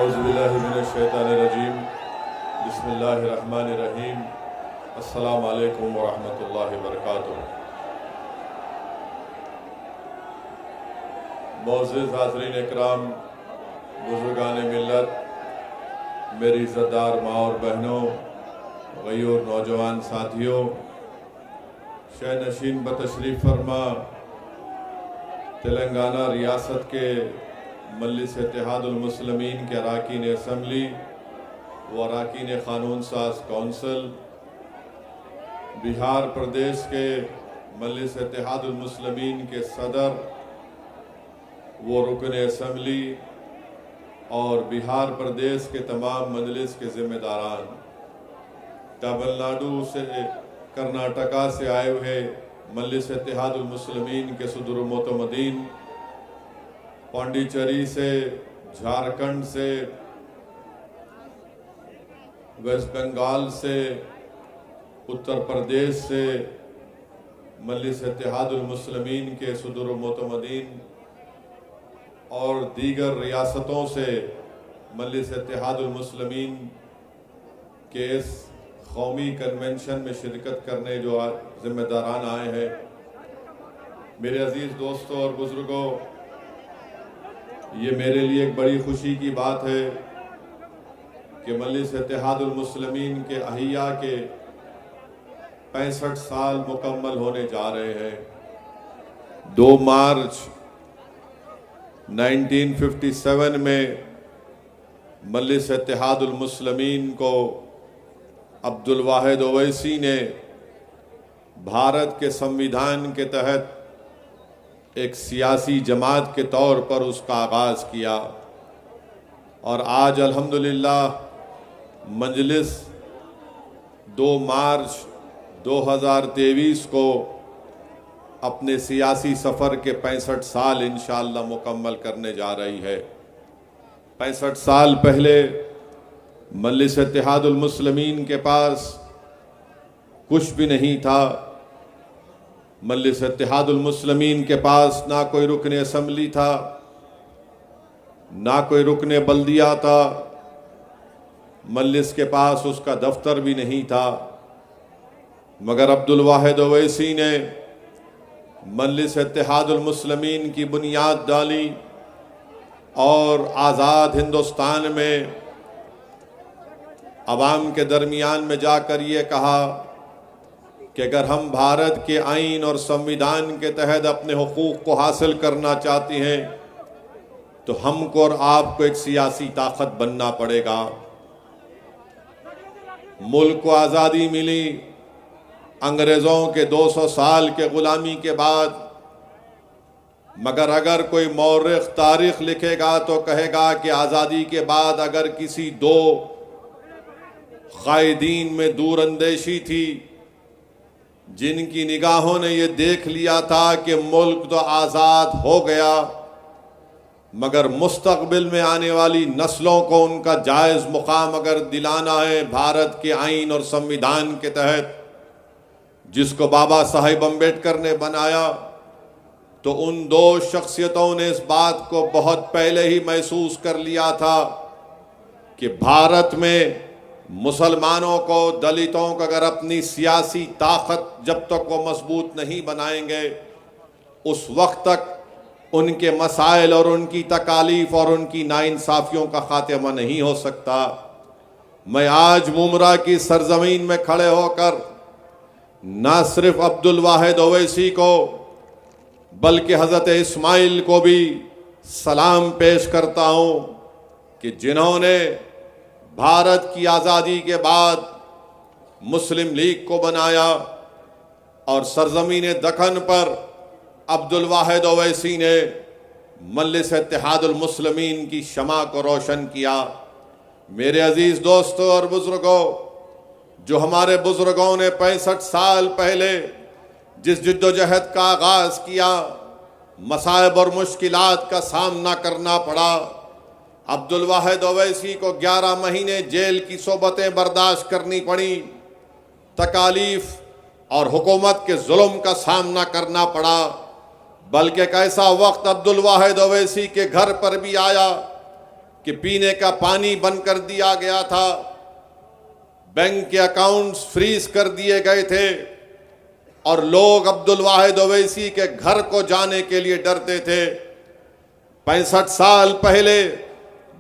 औज़ुबिल्लाहिमिनश्शैतानिर्रजीम बिस्मिल्लाहिर्रहमानिर्रहीम अस्सलामु अलैकुम वरहमतुल्लाहि वबरकातुहू। मोअज़्ज़िज़ हाज़रीन इकराम, बुज़ुर्गान मिल्लत, मेरी इज़्ज़तदार माँ और बहनों, गयूर नौजवान साथियों, शह नशीन बतशरीफ़ फरमा तेलंगाना रियासत के मजलिस इत्तेहादुल मुस्लिमीन के अरकान असम्बली व अरकान क़ानून साज कौंसिल, बिहार प्रदेश के मजलिस इत्तेहादुल मुस्लिमीन के सदर व रुकन असम्बली और बिहार प्रदेश के तमाम मजलिस के ज़िम्मेदारान, तमिलनाडु से कर्नाटका से आए हुए मजलिस इत्तेहादुल मुस्लिमीन के सदर मोतमदीन, पांडिचेरी से, झारखंड से, वेस्ट बंगाल से, उत्तर प्रदेश से मजलिस इत्तेहादुल मुस्लिमीन के सदर मोतमदीन और दीगर रियासतों से मजलिस इत्तेहादुल मुस्लिमीन के इस कौमी कन्वेंशन में शिरकत करने जो ज़िम्मेदारान आए हैं, मेरे अजीज़ दोस्तों और बुज़ुर्गों, ये मेरे लिए एक बड़ी खुशी की बात है कि मजलिस इत्तेहादुल मुस्लिमीन के अहिया के 65 साल मुकम्मल होने जा रहे हैं। 2 मार्च 1957 में मजलिस इत्तेहादुल मुस्लिमीन को अब्दुल वाहिद ओवैसी ने भारत के संविधान के तहत एक सियासी जमात के तौर पर उसका आगाज़ किया और आज अल्हम्दुलिल्लाह मजलिस 2 मार्च 2023 को अपने सियासी सफ़र के 65 साल इंशाअल्लाह मुकम्मल करने जा रही है। 65 साल पहले मजलिस इत्तेहादुल मुस्लिमीन के पास कुछ भी नहीं था। मजलिस इत्तेहादुल मुस्लिमीन के पास ना कोई रुकन असम्बली था, ना कोई रुकन बल्दिया था, मजलिस के पास उसका दफ्तर भी नहीं था। मगर अब्दुल वाहिद ओवैसी ने मजलिस इत्तेहादुल मुस्लिमीन की बुनियाद डाली और आज़ाद हिंदुस्तान में अवाम के दरमियान में जाकर ये कहा कि अगर हम भारत के आइन और संविधान के तहत अपने हुकूक को हासिल करना चाहते हैं तो हमको और आपको एक सियासी ताकत बनना पड़ेगा। मुल्क को आज़ादी मिली अंग्रेज़ों के 200 साल के ग़ुलामी के बाद, मगर अगर कोई मौरिख तारीख़ लिखेगा तो कहेगा कि आज़ादी के बाद अगर किसी 2 क़ायदीन में दूरअंदेशी थी जिनकी निगाहों ने ये देख लिया था कि मुल्क तो आज़ाद हो गया, मगर मुस्तक़बिल में आने वाली नस्लों को उनका जायज़ मुकाम अगर दिलाना है भारत के आइन और संविधान के तहत जिसको बाबा साहिब अम्बेडकर ने बनाया, तो उन 2 शख्सियतों ने इस बात को बहुत पहले ही महसूस कर लिया था कि भारत में मुसलमानों को, दलितों को अगर अपनी सियासी ताकत जब तक वो मजबूत नहीं बनाएंगे उस वक्त तक उनके मसाइल और उनकी तकालीफ और उनकी नाइंसाफ़ियों का खात्मा नहीं हो सकता। मैं आज मुमरा की सरजमीन में खड़े होकर न सिर्फ अब्दुल वाहिद ओवैसी को बल्कि हज़रत इस्माइल को भी सलाम पेश करता हूँ कि जिन्होंने भारत की आज़ादी के बाद मुस्लिम लीग को बनाया और सरजमीन दखन पर अब्दुल वाहिद ओवैसी ने मजलिस इत्तेहादुल मुस्लिमीन की शमा को रोशन किया। मेरे अजीज़ दोस्तों और बुज़ुर्गों, जो हमारे बुज़ुर्गों ने 65 साल पहले जिस जद्दोजहद का आगाज़ किया, मसाइब और मुश्किलात का सामना करना पड़ा। अब्दुल वाहिद ओवैसी को 11 महीने जेल की सोबतें बर्दाश्त करनी पड़ी, तकालीफ और हुकूमत के जुल्म का सामना करना पड़ा। बल्कि एक ऐसा वक्त अब्दुल वाहिद ओवैसी के घर पर भी आया कि पीने का पानी बंद कर दिया गया था, बैंक के अकाउंट्स फ्रीज कर दिए गए थे और लोग अब्दुल वाहिद ओवैसी के घर को जाने के लिए डरते थे। 65 साल पहले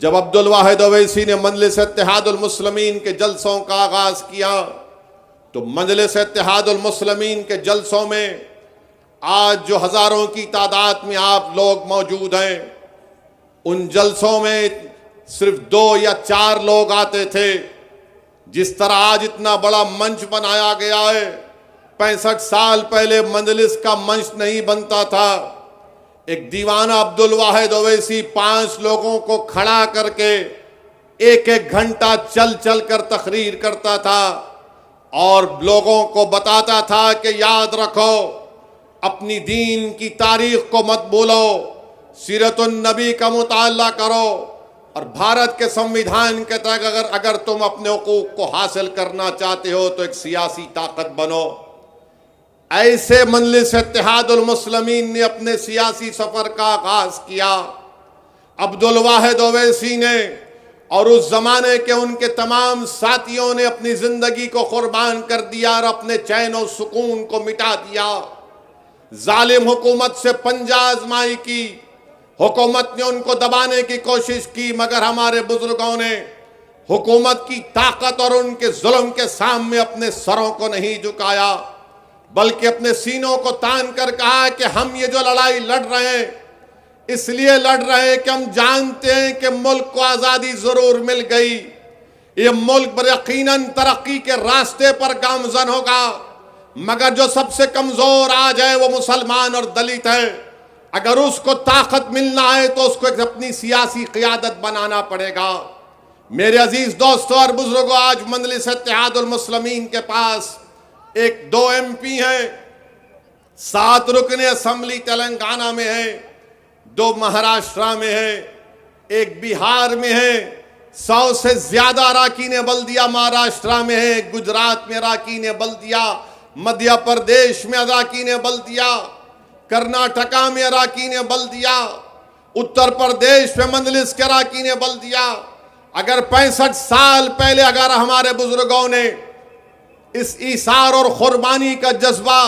जब अब्दुल वाहिद ओवैसी ने मजलिस इत्तेहादुल मुस्लिमीन के जलसों का आगाज किया, तो मजलिस इत्तेहादुल मुस्लिमीन के जलसों में आज जो हजारों की तादाद में आप लोग मौजूद हैं, उन जलसों में सिर्फ 2 या 4 लोग आते थे। जिस तरह आज इतना बड़ा मंच बनाया गया है, 65 साल पहले मजलिस का मंच नहीं बनता था। एक दीवाना अब्दुल वाहिद ओवैसी 5 लोगों को खड़ा करके 1-1 घंटा चल चल कर तकरीर करता था और लोगों को बताता था कि याद रखो, अपनी दीन की तारीख को मत भूलो, सीरतुन नबी का मुताला करो और भारत के संविधान के तहत अगर तुम अपने हुकूक को हासिल करना चाहते हो तो एक सियासी ताकत बनो। ऐसे मजलिस इत्तेहादुल मुस्लिमीन ने अपने सियासी सफर का आगाज किया। अब्दुल वाहिद ओवैसी ने और उस जमाने के उनके तमाम साथियों ने अपनी जिंदगी को कुर्बान कर दिया और अपने चैन और सुकून को मिटा दिया। जालिम हुकूमत से पंजा आजमाई की, हुकूमत ने उनको दबाने की कोशिश की, मगर हमारे बुजुर्गों ने हुकूमत की ताकत और उनके जुल्म के सामने अपने सरों को नहीं झुकाया, बल्कि अपने सीनों को तान कर कहा कि हम ये जो लड़ाई लड़ रहे हैं इसलिए लड़ रहे हैं कि हम जानते हैं कि मुल्क को आज़ादी जरूर मिल गई, ये मुल्क यकीनन तरक्की के रास्ते पर गामजन होगा, मगर जो सबसे कमजोर आज है वो मुसलमान और दलित है। अगर उसको ताकत मिलना है तो उसको एक अपनी सियासी क़ियादत बनाना पड़ेगा। मेरे अजीज दोस्तों और बुजुर्गों, आज मजलिस इत्तेहादुल मुस्लिमीन के पास 1-2 MP हैं, 7 रुकने असम्बली तेलंगाना में है, 2 महाराष्ट्र में है, 1 बिहार में है, 100 से ज्यादा अराकीन बल्दिया महाराष्ट्र में है, गुजरात में अराकीन बल्दिया, मध्य प्रदेश में अराकीन बल्दिया, कर्नाटका में अराकीन बल्दिया, उत्तर प्रदेश में मजलिस के अराकीन बल्दिया। अगर 65 साल पहले अगर हमारे बुजुर्गों ने इस ईसार और कुर्बानी का जज्बा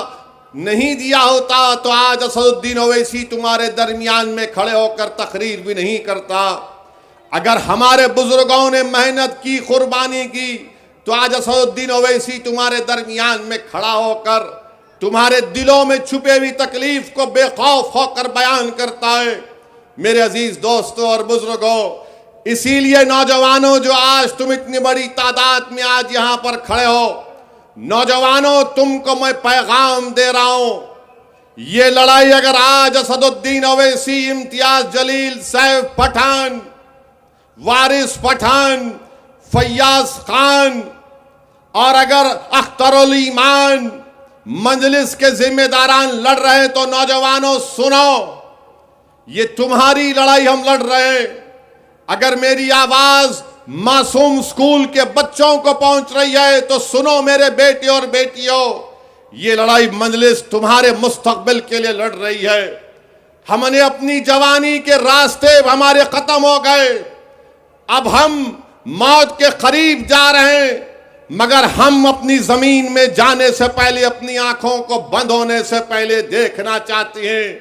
नहीं दिया होता तो आज असदुद्दीन ओवैसी तुम्हारे दरमियान में खड़े होकर तकरीर भी नहीं करता। अगर हमारे बुजुर्गों ने मेहनत की, कुर्बानी की, तो आज असदुद्दीन ओवैसी तुम्हारे दरमियान में खड़ा होकर तुम्हारे दिलों में छुपे हुई तकलीफ को बेखौफ होकर बयान करता है। मेरे अजीज दोस्तों और बुजुर्गों, इसीलिए नौजवानों, जो आज तुम इतनी बड़ी तादाद में आज यहां पर खड़े हो, नौजवानों तुमको मैं पैगाम दे रहा हूं, ये लड़ाई अगर आज असदुद्दीन ओवैसी, इम्तियाज जलील, सैफ पठान, वारिस पठान, फैयाज खान और अगर अख्तरुल ईमान मजलिस के जिम्मेदारान लड़ रहे तो नौजवानों सुनो, ये तुम्हारी लड़ाई हम लड़ रहे हैं। अगर मेरी आवाज मासूम स्कूल के बच्चों को पहुंच रही है तो सुनो मेरे बेटे और बेटियों, ये लड़ाई मजलिस तुम्हारे मुस्तकबिल के लिए लड़ रही है। हमने अपनी जवानी के रास्ते हमारे खत्म हो गए, अब हम मौत के करीब जा रहे हैं, मगर हम अपनी जमीन में जाने से पहले, अपनी आंखों को बंद होने से पहले देखना चाहते हैं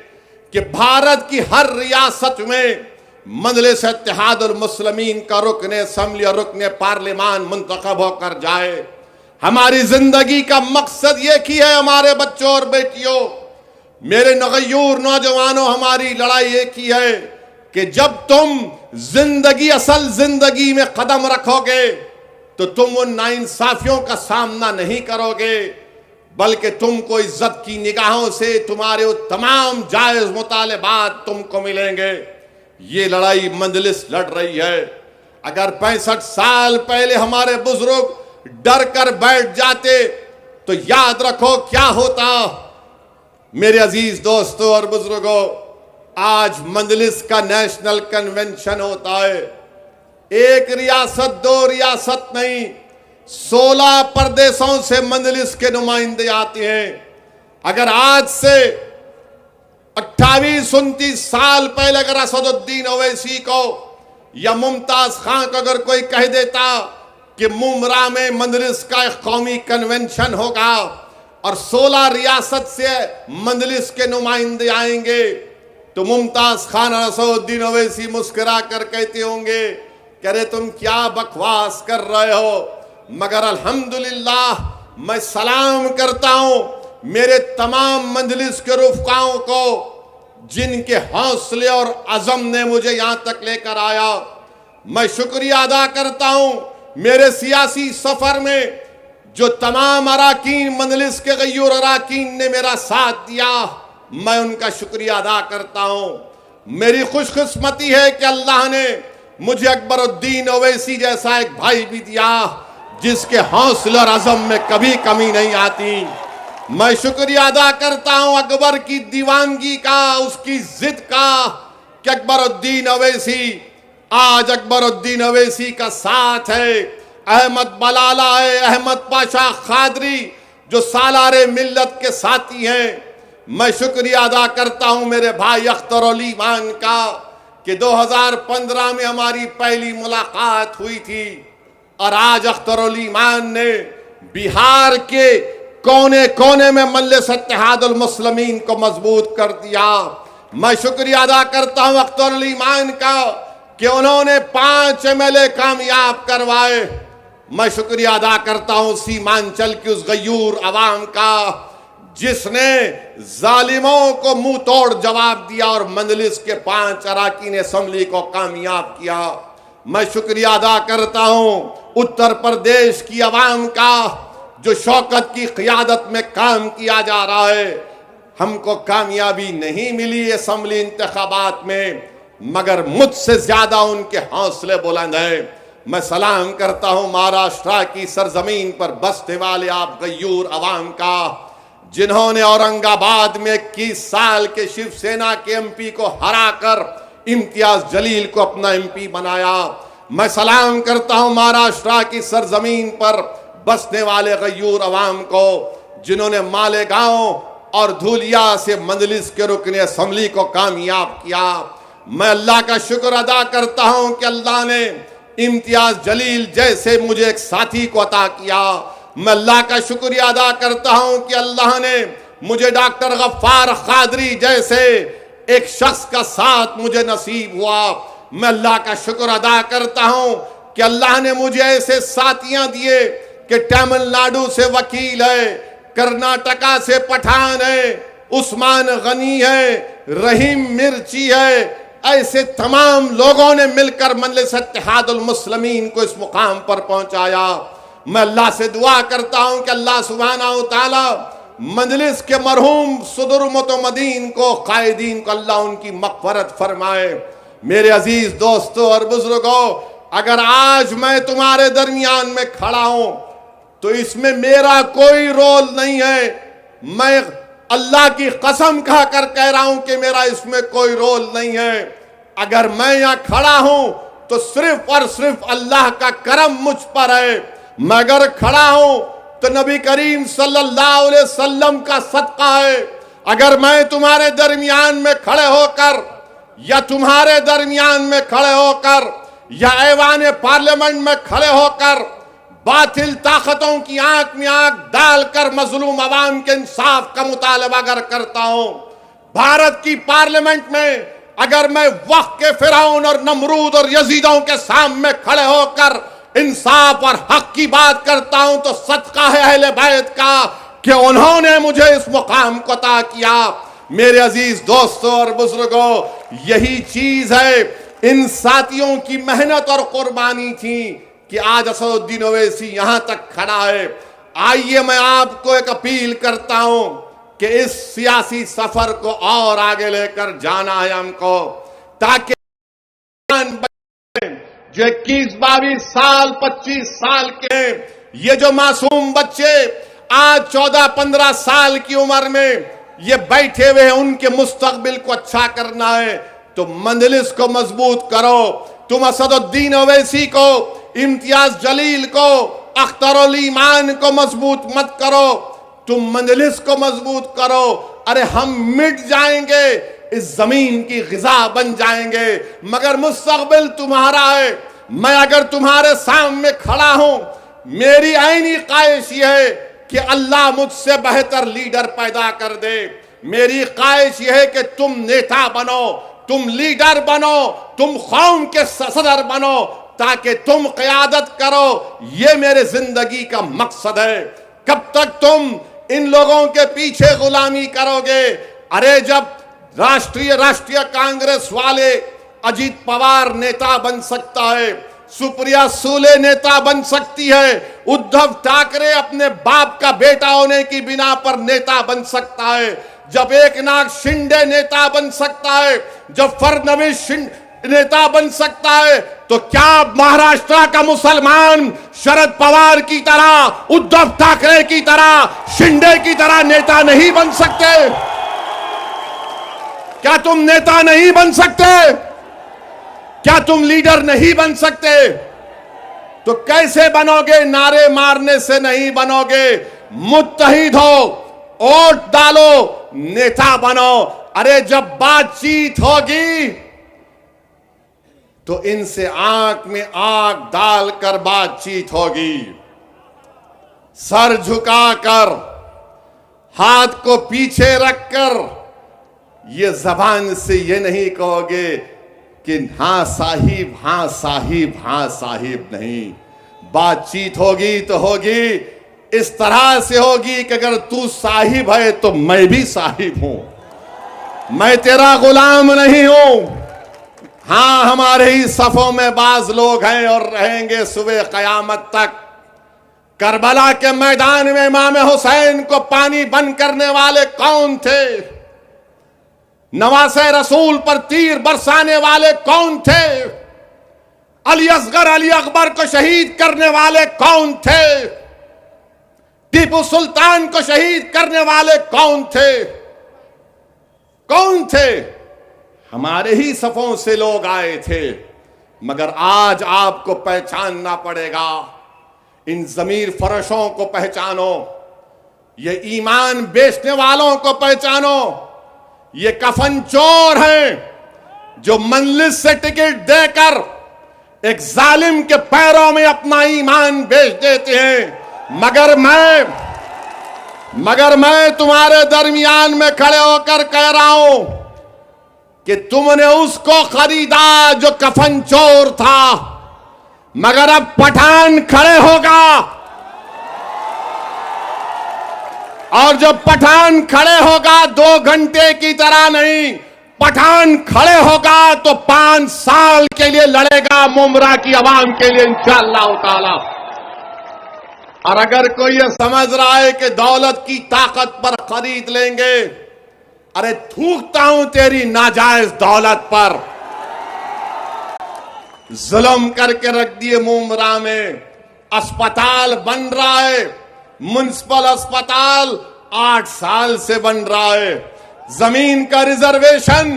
कि भारत की हर रियासत में मजलिस इत्तेहादुल मुस्लिमीन का रुकने असम्बली और रुकने पार्लिमान मुंतखब होकर जाए। हमारी जिंदगी का मकसद ये की है हमारे बच्चों और बेटियों, मेरे नगयूर नौजवानों, हमारी लड़ाई एक ही है कि जब तुम जिंदगी, असल जिंदगी में कदम रखोगे तो तुम उन नाइंसाफियों का सामना नहीं करोगे, बल्कि तुमको इज्जत की निगाहों से तुम्हारे वो तमाम जायज मुतालबात तुमको मिलेंगे। ये लड़ाई मजलिस लड़ रही है। अगर 65 साल पहले हमारे बुजुर्ग डर कर बैठ जाते तो याद रखो क्या होता। मेरे अजीज दोस्तों और बुजुर्गों, आज मजलिस का नेशनल कन्वेंशन होता है। एक रियासत, 2 रियासत नहीं, 16 प्रदेशों से मजलिस के नुमाइंदे आते हैं। अगर आज से 28-29 साल पहले अगर असदुद्दीन ओवैसी को या मुमताज खान को अगर कोई कह देता कि मुमरा में मजलिस का एक कौमी कन्वेंशन होगा और 16 रियासत से मजलिस के नुमाइंदे आएंगे, तो मुमताज खान और असदुद्दीन ओवैसी मुस्कुरा कर कहते होंगे कि अरे तुम क्या बकवास कर रहे हो। मगर अल्हम्दुलिल्लाह मैं सलाम करता हूं मेरे तमाम मजलिस के रुफ़काओं को जिनके हौसले और अज़म ने मुझे यहां तक लेकर आया। मैं शुक्रिया अदा करता हूं मेरे सियासी सफर में जो तमाम अराकीन मजलिस के गय्यूर अराकीन ने मेरा साथ दिया, मैं उनका शुक्रिया अदा करता हूं। मेरी खुशकिस्मती है कि अल्लाह ने मुझे अकबरुद्दीन ओवैसी जैसा एक भाई भी दिया जिसके हौसले और अज़म में कभी कमी नहीं आती। मैं शुक्रिया अदा करता हूं अकबर की दीवानगी का, उसकी जिद का कि अकबरुद्दीन ओवैसी, आज अकबरुद्दीन ओवैसी का साथ है, अहमद बलाला है, अहमद पाशा खादरी जो सालारे मिल्लत के साथी हैं। मैं शुक्रिया अदा करता हूं मेरे भाई अख्तर अली मान का कि 2015 में हमारी पहली मुलाकात हुई थी और आज अख्तर अली मान ने बिहार के कोने कोने में मजलिस इत्तेहादुल मुस्लिमीन को मजबूत कर दिया। मैं शुक्रिया अदा करता हूं अख्तर अली मान का कि उन्होंने 5 MLA कामयाब करवाए। मैं शुक्रिया अदा करता हूं सीमांचल की उस गयूर अवाम का जिसने जालिमों को मुंह तोड़ जवाब दिया और मजलिस के 5 अराकीन असम्बली को कामयाब किया। मैं शुक्रिया अदा करता हूं उत्तर प्रदेश की अवाम का जो शौकत की क़ियादत में काम किया जा रहा है। हमको कामयाबी नहीं मिली असम्बली इंतखाबात में, मगर मुझसे ज्यादा उनके हौसले बुलंद हैं। मैं सलाम करता हूं महाराष्ट्र की सरजमीन पर बसने वाले आप गयूर अवाम का जिन्होंने औरंगाबाद में 21 साल के शिवसेना के MP को हराकर इम्तियाज जलील को अपना MP बनाया। मैं सलाम करता हूं महाराष्ट्र की सरजमीन पर बसने वाले गयूर अवाम को जिन्होंने मालेगांव और धूलिया से मजलिस के रुकने असम्बली को कामयाब किया। मैं अल्लाह का शुक्र अदा करता हूं कि अल्लाह ने इम्तियाज जलील जैसे मुझे एक साथी को अता किया। मैं अल्लाह का शुक्रिया अदा करता हूं कि अल्लाह ने मुझे डॉक्टर गफ्फार खादरी जैसे एक शख्स का साथ मुझे नसीब हुआ। मैं अल्लाह का शुक्र अदा करता हूं कि अल्लाह ने मुझे ऐसे साथियां दिए कि तमिलनाडु से वकील है, कर्नाटका से पठान है, उस्मान गनी है, रहीम मिर्ची है। ऐसे तमाम लोगों ने मिलकर मजलिस इत्तेहादुल मुस्लिमीन को इस मुकाम पर पहुंचाया। मैं अल्लाह से दुआ करता हूं कि अल्लाह सुब्हानहू तआला मजलिस के मरहूम सदर मुतमदीन को, कायदीन को अल्लाह उनकी मग़फ़िरत फरमाए। मेरे अजीज दोस्तों और बुजुर्गों, अगर आज मैं तुम्हारे दरमियान में खड़ा हूं तो इसमें मेरा कोई रोल नहीं है। मैं अल्लाह की कसम खाकर कह रहा हूं कि मेरा इसमें कोई रोल नहीं है। अगर मैं यहां खड़ा हूं तो सिर्फ और सिर्फ अल्लाह का करम मुझ पर है। मैं अगर खड़ा हूं तो नबी करीम सल्लल्लाहु अलैहि वसल्लम का सदका है। अगर मैं तुम्हारे दरमियान में खड़े होकर या तुम्हारे दरमियान में खड़े होकर या ऐवान पार्लियामेंट में खड़े होकर बातिल ताकतों की आंख में आंख डालकर मजलूम अवाम के इंसाफ का मुतालबा अगर करता हूं, भारत की पार्लियामेंट में अगर मैं वक्त के फिरौन और नमरूद और यजीदों के सामने खड़े होकर इंसाफ और हक की बात करता हूं तो सदका है अहले बैत का कि उन्होंने मुझे इस मुकाम को अता किया। मेरे अजीज दोस्तों और बुजुर्गों, यही चीज है इन साथियों की मेहनत और कुर्बानी थी कि आज असदुद्दीन ओवैसी यहां तक खड़ा है। आइए मैं आपको एक अपील करता हूं कि इस सियासी सफर को और आगे लेकर जाना है हमको, ताकि जो 21-22 साल 25 साल के ये जो मासूम बच्चे आज 14-15 साल की उम्र में ये बैठे हुए हैं, उनके मुस्तकबिल को अच्छा करना है तो मजलिस को मजबूत करो। तुम असदुद्दीन ओवैसी को, इम्तियाज जलील को, अख्तर अली मान को मजबूत मत करो, तुम मजलिस को मजबूत करो। अरे हम मिट जाएंगे इस जमीन की ग़िज़ा बन जाएंगे। मगर मुस्तक़बिल तुम्हारा है। मैं अगर तुम्हारे सामने खड़ा हूं, मेरी आईनी ख्वाहिश यह है कि अल्लाह मुझसे बेहतर लीडर पैदा कर दे। मेरी ख्वाहिश यह है कि तुम नेता बनो, तुम लीडर बनो, तुम कौम के सदर बनो, ताकि तुम क़यादत करो। ये मेरे जिंदगी का मकसद है। कब तक तुम इन लोगों के पीछे गुलामी करोगे? अरे जब राष्ट्रीय कांग्रेस वाले अजीत पवार नेता बन सकता है, सुप्रिया सूले नेता बन सकती है, उद्धव ठाकरे अपने बाप का बेटा होने की बिना पर नेता बन सकता है, जब एकनाथ शिंदे नेता बन सकता है, जब फडणवीस नेता बन सकता है, तो क्या महाराष्ट्र का मुसलमान शरद पवार की तरह, उद्धव ठाकरे की तरह, शिंदे की तरह नेता नहीं बन सकते? क्या तुम नेता नहीं बन सकते? क्या तुम लीडर नहीं बन सकते? तो कैसे बनोगे? नारे मारने से नहीं बनोगे। मुत्तहिद हो, वोट डालो, नेता बनो। अरे जब बातचीत होगी तो इनसे आंख में आंख डालकर बातचीत होगी। सर झुकाकर, हाथ को पीछे रखकर, ये जबान से ये नहीं कहोगे कि हाँ साहिब, हाँ साहिब, हाँ साहिब। नहीं, बातचीत होगी तो होगी इस तरह से होगी कि अगर तू साहिब है तो मैं भी साहिब हूं, मैं तेरा गुलाम नहीं हूं। हाँ, हमारे ही सफों में बाज लोग हैं और रहेंगे सुबह कयामत तक। करबला के मैदान में इमाम हुसैन को पानी बंद करने वाले कौन थे? नवासे रसूल पर तीर बरसाने वाले कौन थे? अली असगर, अली अकबर को शहीद करने वाले कौन थे? टीपू सुल्तान को शहीद करने वाले कौन थे? कौन थे? हमारे ही सफों से लोग आए थे। मगर आज आपको पहचानना पड़ेगा। इन जमीर फरोशों को पहचानो, ये ईमान बेचने वालों को पहचानो। ये कफन चोर हैं जो मंजिस से टिकट देकर एक जालिम के पैरों में अपना ईमान बेच देते हैं। मगर मैं तुम्हारे दरमियान में खड़े होकर कह रहा हूं कि तुमने उसको खरीदा जो कफन चोर था, मगर अब पठान खड़े होगा, और जब पठान खड़े होगा 2 घंटे की तरह नहीं, पठान खड़े होगा तो 5 साल के लिए लड़ेगा मुमरा की आवाम के लिए इंशाअल्लाह ताला। और अगर कोई ये समझ रहा है कि दौलत की ताकत पर खरीद लेंगे, अरे थूकता हूं तेरी नाजायज दौलत पर। जुल्म करके रख दिए मुमरा में। अस्पताल बन रहा है, म्युनिसिपल अस्पताल 8 साल से बन रहा है। जमीन का रिजर्वेशन,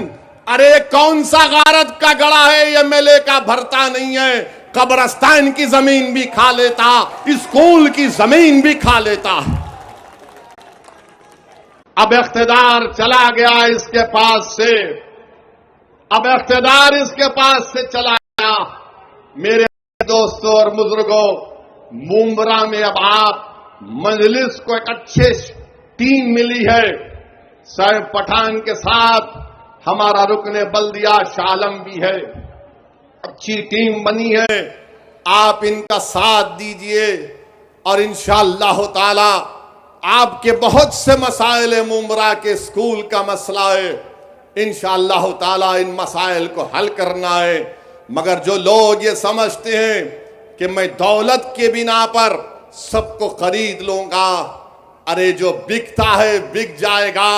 अरे कौन सा गारत का गड़ा है एमएलए का भरता नहीं है। कब्रस्तान की जमीन भी खा लेता, स्कूल की जमीन भी खा लेता। अब इख्तिदार चला गया इसके पास से, अब इख्तिदार इसके पास से चला गया। मेरे दोस्तों और बुजुर्गों, मुमरा में अब आप मजलिस को एक अच्छे टीम मिली है। साहिब पठान के साथ हमारा रुकने बल्दिया शालम भी है, अच्छी टीम बनी है। आप इनका साथ दीजिए और इंशाअल्लाह ताला आपके बहुत से मसाइल है। मुमरा के स्कूल का मसला है, इंशाअल्लाह ताला इन मसाइल को हल करना है। मगर जो लोग ये समझते हैं कि मैं दौलत के बिना पर सबको खरीद लूंगा, अरे जो बिकता है बिक जाएगा,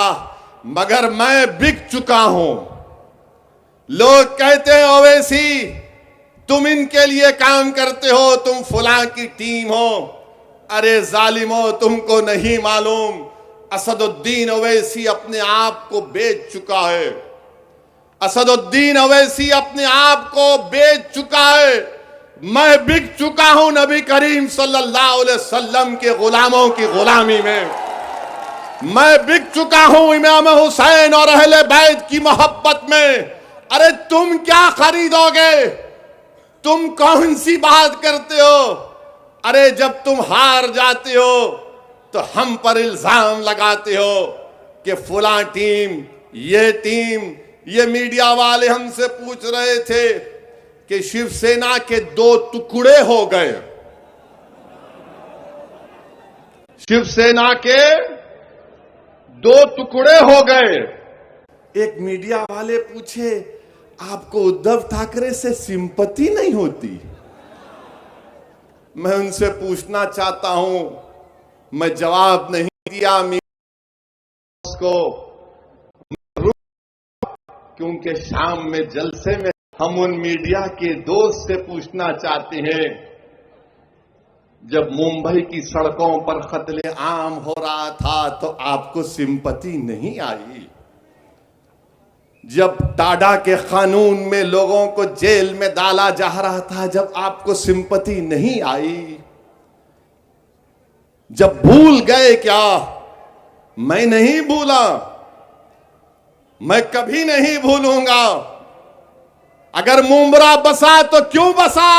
मगर मैं बिक चुका हूं। लोग कहते हैं ओवैसी तुम इनके लिए काम करते हो, तुम फलां की टीम हो। अरे जालिमो, तुमको नहीं मालूम, असदुद्दीन ओवैसी अपने आप को बेच चुका है। असदुद्दीन ओवैसी अपने आप को बेच चुका है। मैं बिक चुका हूं नबी करीम सल्लल्लाहु अलैहि वसल्लम के गुलामों की गुलामी में। मैं बिक चुका हूं इमाम हुसैन और अहले बैत की मोहब्बत में। अरे तुम क्या खरीदोगे? तुम कौन सी बात करते हो? अरे जब तुम हार जाते हो तो हम पर इल्जाम लगाते हो कि फुला टीम, ये मीडिया वाले हमसे पूछ रहे थे कि शिवसेना के 2 टुकड़े हो गए। शिवसेना के 2 टुकड़े हो गए। एक मीडिया वाले पूछे, आपको उद्धव ठाकरे से सिंपैथी नहीं होती? मैं उनसे पूछना चाहता हूं, मैं जवाब नहीं दिया को, क्योंकि शाम में जलसे में हम उन मीडिया के दोस्त से पूछना चाहते हैं, जब मुंबई की सड़कों पर कत्ले आम हो रहा था तो आपको सिंपैथी नहीं आई? जब टाडा के कानून में लोगों को जेल में डाला जा रहा था, जब आपको सिंपैथी नहीं आई? जब भूल गए क्या? मैं नहीं भूला, मैं कभी नहीं भूलूंगा। अगर मुंब्रा बसा तो क्यों बसा?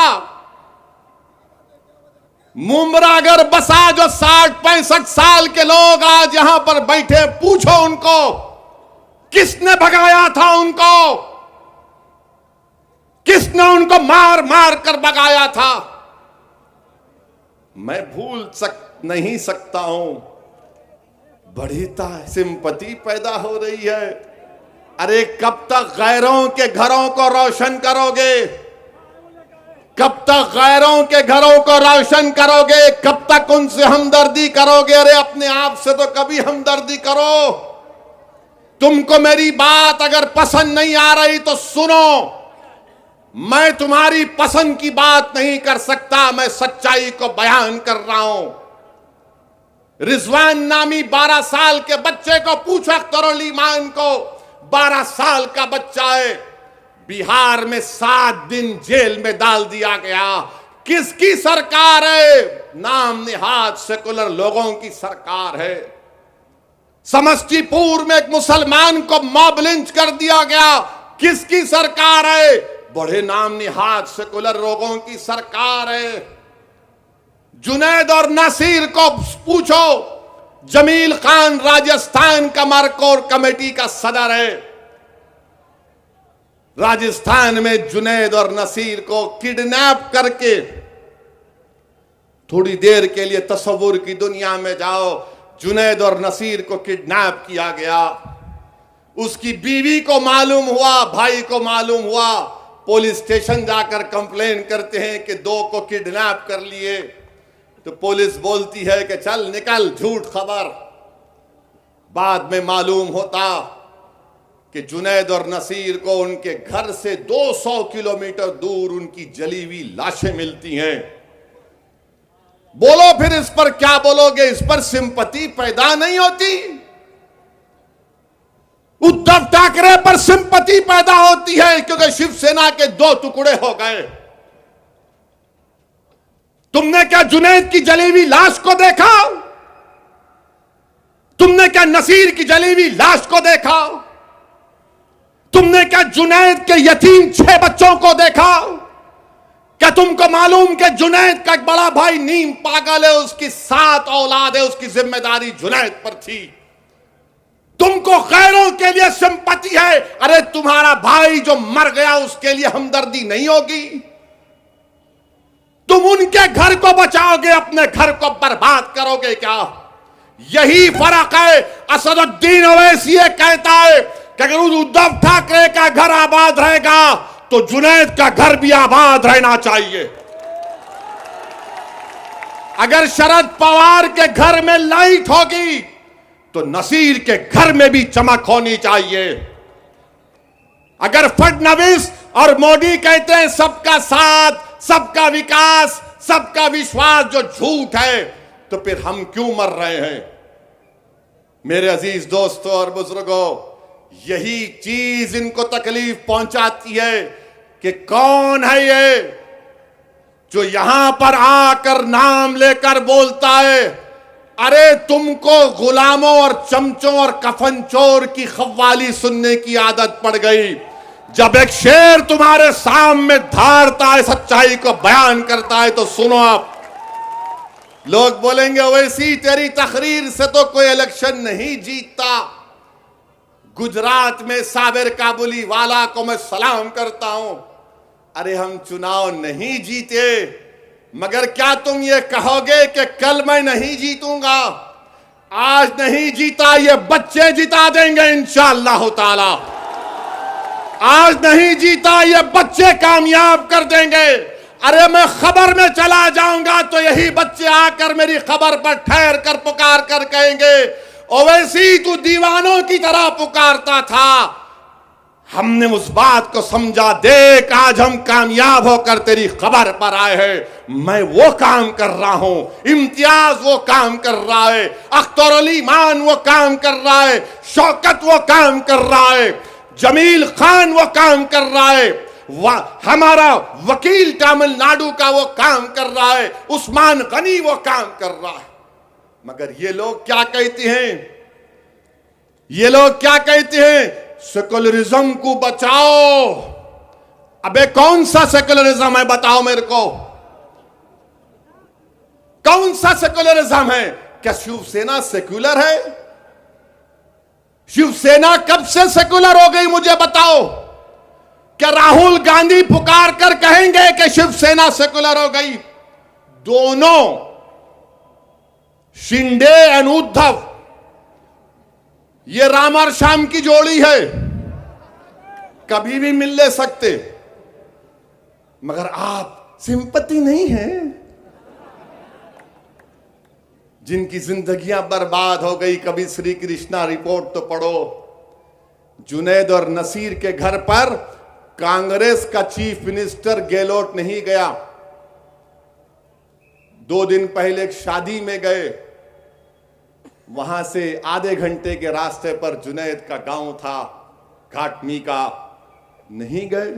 मुंब्रा अगर बसा, जो 60-65 साल के लोग आज यहां पर बैठे, पूछो उनको किसने भगाया था उनको? किसने उनको मार मार कर भगाया था? मैं भूल नहीं सकता हूं। बड़ी सिंपैथी पैदा हो रही है। अरे कब तक गैरों के घरों को रोशन करोगे? कब तक गैरों के घरों को रोशन करोगे? कब तक उनसे हमदर्दी करोगे? अरे अपने आप से तो कभी हमदर्दी करो। तुमको मेरी बात अगर पसंद नहीं आ रही तो सुनो, मैं तुम्हारी पसंद की बात नहीं कर सकता, मैं सच्चाई को बयान कर रहा हूं। रिजवान नामी 12 साल के बच्चे को पूछो, अख्तरुल ईमान को, 12 साल का बच्चा है, बिहार में 7 दिन जेल में डाल दिया गया। किसकी सरकार है? नाम निहाद सेकुलर लोगों की सरकार है। समस्तीपुर में एक मुसलमान को मॉब लिंच कर दिया गया। किसकी सरकार है? बड़े नाम निहाद सेकुलर लोगों की सरकार है। जुनैद और नसीर को पूछो, जमील खान राजस्थान का मरकोर कमेटी का सदर है। राजस्थान में जुनैद और नसीर को किडनैप करके, थोड़ी देर के लिए तस्वुर की दुनिया में जाओ, जुनैद और नसीर को किडनैप किया गया। उसकी बीवी को मालूम हुआ, भाई को मालूम हुआ, पुलिस स्टेशन जाकर कंप्लेन करते हैं कि 2 को किडनैप कर लिए। तो पुलिस बोलती है कि चल निकल, झूठ खबर। बाद में मालूम होता कि जुनैद और नसीर को उनके घर से 200 किलोमीटर दूर उनकी जली हुई लाशें मिलती हैं। बोलो फिर इस पर क्या बोलोगे? इस पर सिंपैथी पैदा नहीं होती? उद्धव ठाकरे पर सिंपैथी पैदा होती है क्योंकि शिवसेना के 2 टुकड़े हो गए। तुमने क्या जुनैद की जली हुई लाश को देखा? तुमने क्या नसीर की जली हुई लाश को देखा? तुमने क्या जुनैद के यतीम 6 बच्चों को देखा? क्या तुमको मालूम कि जुनैद का एक बड़ा भाई नीम पागल है, उसकी 7 औलाद है, उसकी जिम्मेदारी जुनैद पर थी। तुमको गैरों के लिए सिंपैथी है, अरे तुम्हारा भाई जो मर गया उसके लिए हमदर्दी नहीं होगी? तुम उनके घर को बचाओगे, अपने घर को बर्बाद करोगे क्या? यही फर्क है। असदुद्दीन ओवैसी ये कहता है कि अगर उद्धव ठाकरे का घर आबाद रहेगा तो जुनैद का घर भी आबाद रहना चाहिए। अगर शरद पवार के घर में लाइट होगी तो नसीर के घर में भी चमक होनी चाहिए। अगर फडणवीस और मोदी कहते हैं सबका साथ, सबका विकास, सबका विश्वास, जो झूठ है, तो फिर हम क्यों मर रहे हैं? मेरे अजीज दोस्तों और बुजुर्गों, यही चीज इनको तकलीफ पहुंचाती है कि कौन है ये जो यहां पर आकर नाम लेकर बोलता है अरे तुमको गुलामों और चमचों और कफन चोर की खव्वाली सुनने की आदत पड़ गई। जब एक शेर तुम्हारे सामने धारता है, सच्चाई को बयान करता है, तो सुनो आप। लोग बोलेंगे ओवैसी तेरी तकरीर से तो कोई इलेक्शन नहीं जीतता। गुजरात में साबिर काबुली वाला को मैं सलाम करता हूं। अरे हम चुनाव नहीं जीते, मगर क्या तुम ये कहोगे कि कल मैं नहीं जीतूंगा? आज नहीं जीता, ये बच्चे जिता देंगे इंशाअल्लाह ताला। आज नहीं जीता, ये बच्चे कामयाब कर देंगे। अरे मैं खबर में चला जाऊंगा तो यही बच्चे आकर मेरी खबर पर ठहर कर पुकार कर कहेंगे, ओवैसी तू दीवानों की तरह पुकारता था। हमने उस बात को समझा, देख आज हम कामयाब होकर तेरी खबर पर आए हैं। मैं वो काम कर रहा हूं, इम्तियाज वो काम कर रहा है, अख्तर अली मान वो काम कर रहा है, शौकत वो काम कर रहा है, जमील खान वो काम कर रहा है, हमारा वकील तमिलनाडु का वो काम कर रहा है, उस्मान गनी वो काम कर रहा है। मगर ये लोग क्या कहते हैं? ये लोग क्या कहते हैं? सेकुलरिज्म को बचाओ। अबे कौन सा सेकुलरिज्म है बताओ मेरे को, कौन सा सेकुलरिज्म है? क्या शिवसेना सेक्युलर है? शिवसेना कब से सेकुलर हो गई मुझे बताओ? क्या राहुल गांधी पुकार कर कहेंगे कि शिवसेना सेकुलर हो गई? दोनों शिंदे एंड उद्धव, ये राम और श्याम की जोड़ी है, कभी भी मिल ले सकते। मगर आप सिंपैथी नहीं है। जिनकी जिंदगियां बर्बाद हो गई, कभी श्री कृष्णा रिपोर्ट तो पढ़ो। जुनैद और नसीर के घर पर कांग्रेस का चीफ मिनिस्टर गहलोत नहीं गया। 2 दिन पहले एक शादी में गए, वहां से आधे घंटे के रास्ते पर जुनैद का गांव था, घाटमी का, नहीं गए।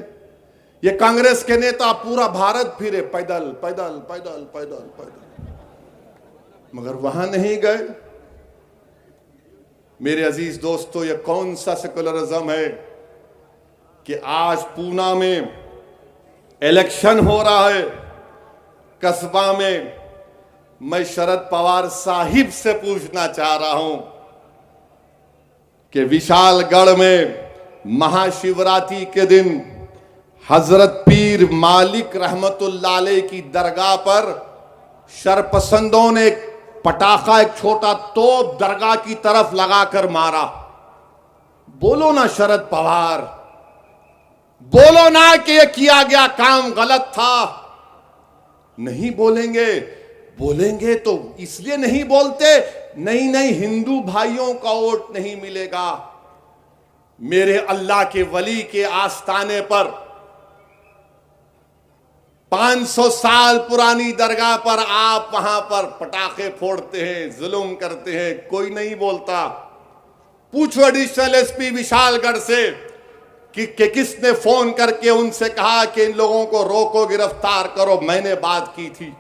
ये कांग्रेस के नेता पूरा भारत फिरे, पैदल पैदल पैदल पैदल पैदल, मगर वहां नहीं गए। मेरे अजीज दोस्तों, ये कौन सा सेकुलरिज्म है कि आज पूना में इलेक्शन हो रहा है, कस्बा में। मैं शरद पवार साहिब से पूछना चाह रहा हूं कि विशालगढ़ में महाशिवरात्रि के दिन हजरत पीर मालिक रहमतुल्लाह अलैह की दरगाह पर शरपसंदों ने एक पटाखा, एक छोटा तोप दरगाह की तरफ लगाकर मारा। बोलो ना शरद पवार, बोलो ना कि यह किया गया काम गलत था। नहीं बोलेंगे। बोलेंगे तो इसलिए नहीं बोलते, नहीं नहीं हिंदू भाइयों का वोट नहीं मिलेगा। मेरे अल्लाह के वली के आस्थाने पर 500 साल पुरानी दरगाह पर आप वहां पर पटाखे फोड़ते हैं, जुल्म करते हैं, कोई नहीं बोलता। पूछो एडिशनल एसपी विशालगढ़ से कि किसने फोन करके उनसे कहा कि इन लोगों को रोको, गिरफ्तार करो। मैंने बात की थी।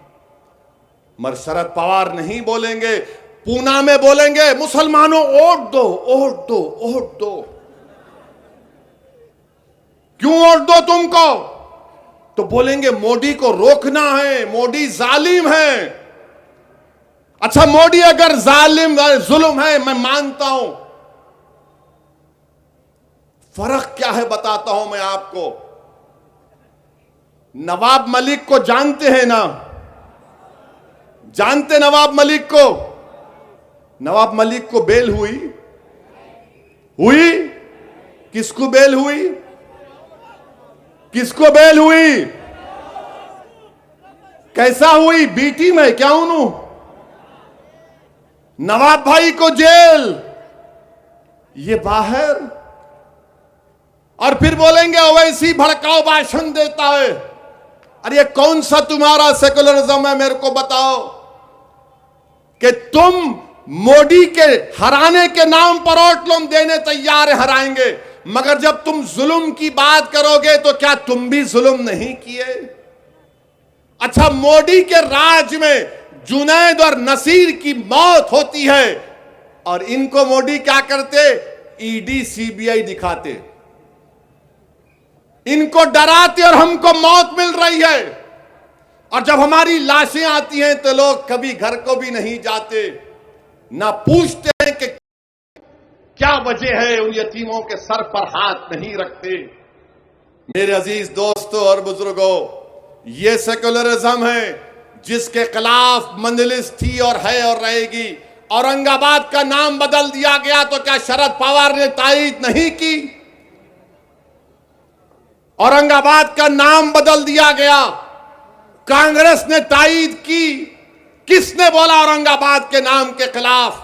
मगर शरद पवार नहीं बोलेंगे। पूना में बोलेंगे मुसलमानों वोट दो, वोट दो, वोट दो। क्यों वोट दो तुमको? तो बोलेंगे मोदी को रोकना है, मोदी जालिम है। अच्छा, मोदी अगर जालिम जुल्म है, मैं मानता हूं। फर्क क्या है बताता हूं मैं आपको। नवाब मलिक को जानते हैं ना? जानते नवाब मलिक को? नवाब मलिक को बेल हुई? हुई? किसको बेल हुई? किसको बेल हुई? कैसा हुई? बीटी में क्या उन्हों? नवाब भाई को जेल, ये बाहर। और फिर बोलेंगे ओवैसी भड़काऊ भाषण देता है। अरे कौन सा तुम्हारा सेकुलरिज्म है मेरे को बताओ कि तुम मोदी के हराने के नाम पर वोट लोग देने तैयार है, हराएंगे, मगर जब तुम जुल्म की बात करोगे तो क्या तुम भी जुल्म नहीं किए? अच्छा, मोदी के राज में जुनैद और नसीर की मौत होती है और इनको मोदी क्या करते? ईडी सीबीआई दिखाते, इनको डराते और हमको मौत मिल रही है। और जब हमारी लाशें आती हैं तो लोग कभी घर को भी नहीं जाते, ना पूछते हैं कि क्या वजह है, उन यतीमों के सर पर हाथ नहीं रखते। मेरे अजीज दोस्तों और बुजुर्गों, ये सेकुलरिज्म है जिसके खिलाफ मंजलिस थी और है और रहेगी। औरंगाबाद का नाम बदल दिया गया तो क्या शरद पवार ने तायीद नहीं की? औरंगाबाद का नाम बदल दिया गया, कांग्रेस ने तायीद की। किसने बोला औरंगाबाद के नाम के खिलाफ?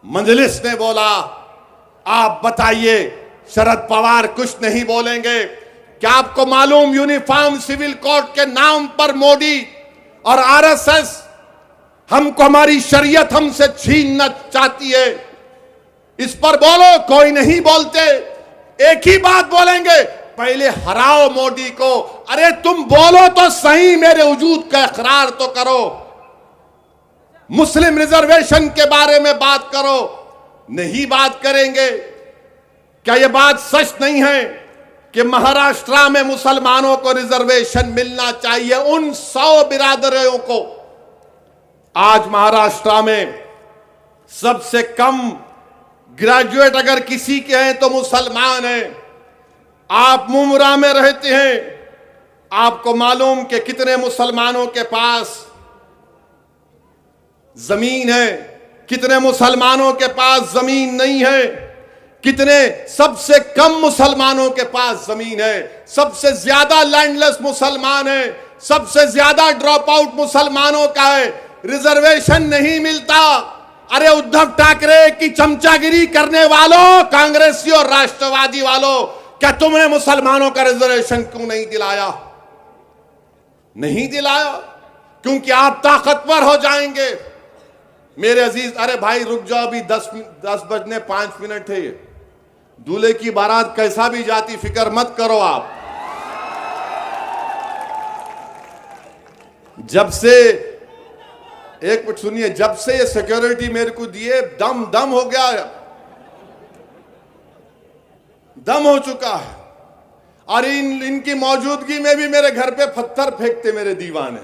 मंजलिस ने बोला। आप बताइए, शरद पवार कुछ नहीं बोलेंगे? क्या आपको मालूम यूनिफॉर्म सिविल कोड के नाम पर मोदी और आरएसएस हमको, हमारी शरीयत हमसे छीनना चाहती है? इस पर बोलो, कोई नहीं बोलते। एक ही बात बोलेंगे, पहले हराओ मोदी को। अरे तुम बोलो तो सही, मेरे वजूद का इकरार तो करो। मुस्लिम रिजर्वेशन के बारे में बात करो, नहीं बात करेंगे। क्या यह बात सच नहीं है कि महाराष्ट्र में मुसलमानों को रिजर्वेशन मिलना चाहिए? उन 100 बिरादरियों को आज महाराष्ट्र में सबसे कम ग्रेजुएट अगर किसी के हैं तो मुसलमान हैं। आप मुमरा में रहते हैं, आपको मालूम कि कितने मुसलमानों के पास जमीन है, कितने मुसलमानों के पास जमीन नहीं है, कितने सबसे कम मुसलमानों के पास जमीन है, सबसे ज्यादा लैंडलेस मुसलमान है, सबसे ज्यादा ड्रॉप आउट मुसलमानों का है। रिजर्वेशन नहीं मिलता। अरे उद्धव ठाकरे की चमचागिरी करने वालों, कांग्रेसी और राष्ट्रवादी वालों, क्या तुमने मुसलमानों का रिजर्वेशन क्यों नहीं दिलाया? नहीं दिलाया क्योंकि आप ताकतवर हो जाएंगे। मेरे अजीज, अरे भाई रुक जाओ, अभी 10 बजने 5 मिनट है। दूल्हे की बारात कैसा भी जाती, फिक्र मत करो आप। जब से, एक मिनट सुनिए, जब से ये सिक्योरिटी मेरे को दिए, दम हो गया, दम हो चुका है। और इनकी मौजूदगी में भी मेरे घर पे पत्थर फेंकते मेरे दीवाने।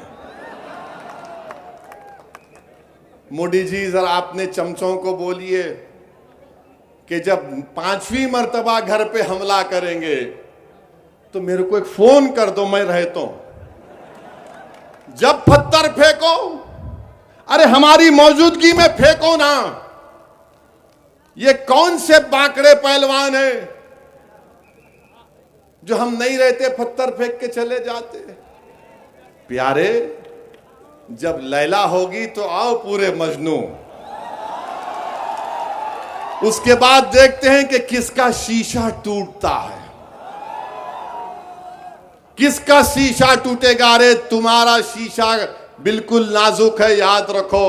मोदी जी, जरा अपने चमचों को बोलिए कि जब 5वीं मर्तबा घर पे हमला करेंगे तो मेरे को एक फोन कर दो, मैं रहता हूं। जब पत्थर फेंको, अरे हमारी मौजूदगी में फेंको ना। ये कौन से बाकड़े पहलवान हैं जो हम नहीं रहते पत्थर फेंक के चले जाते? प्यारे, जब लैला होगी तो आओ पूरे मजनू। उसके बाद देखते हैं कि किसका शीशा टूटता है, किसका शीशा टूटेगा। अरे तुम्हारा शीशा बिल्कुल नाजुक है, याद रखो।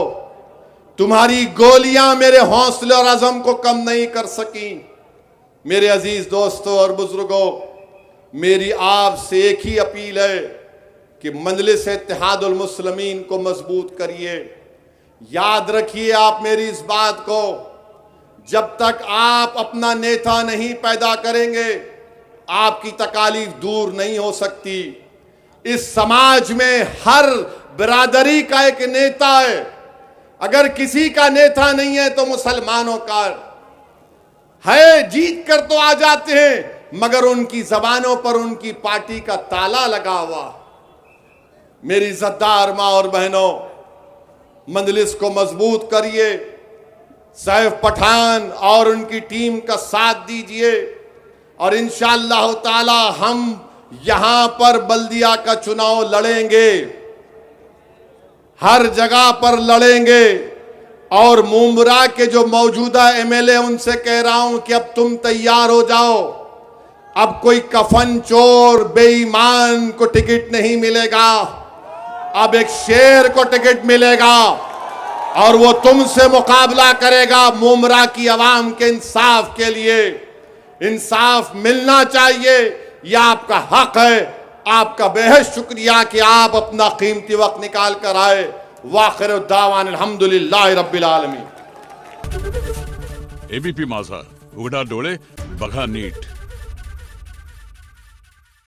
तुम्हारी गोलियां मेरे हौसले और अज़म को कम नहीं कर सकी। मेरे अजीज दोस्तों और बुजुर्गों, मेरी आपसे एक ही अपील है कि मजलिस इत्तेहादुल मुस्लिमीन को मजबूत करिए। याद रखिए आप मेरी इस बात को, जब तक आप अपना नेता नहीं पैदा करेंगे, आपकी तकालीफ दूर नहीं हो सकती। इस समाज में हर बिरादरी का एक नेता है। अगर किसी का नेता नहीं है तो मुसलमानों का है। जीत कर तो आ जाते हैं, मगर उनकी जबानों पर उनकी पार्टी का ताला लगा हुआ। मेरी इज्जतदार मां और बहनों, मजलिस को मजबूत करिए। सैफ पठान और उनकी टीम का साथ दीजिए और इंशाअल्लाह ताला हम यहां पर बल्दिया का चुनाव लड़ेंगे, हर जगह पर लड़ेंगे। और मुंबरा के जो मौजूदा एमएलए, उनसे कह रहा हूं कि अब तुम तैयार हो जाओ। अब कोई कफन चोर बेईमान को टिकट नहीं मिलेगा, अब एक शेर को टिकट मिलेगा और वो तुमसे मुकाबला करेगा मुमरा की आवाम के इंसाफ के लिए। इंसाफ मिलना चाहिए, यह आपका हक है। आपका बेहद शुक्रिया कि आप अपना कीमती वक्त निकाल कर आए। वाखिर दावान अल्हम्दुलिल्लाहि रब्बिल आलमीन। एबीपी माझा, उघडा डोळे बघा नीट।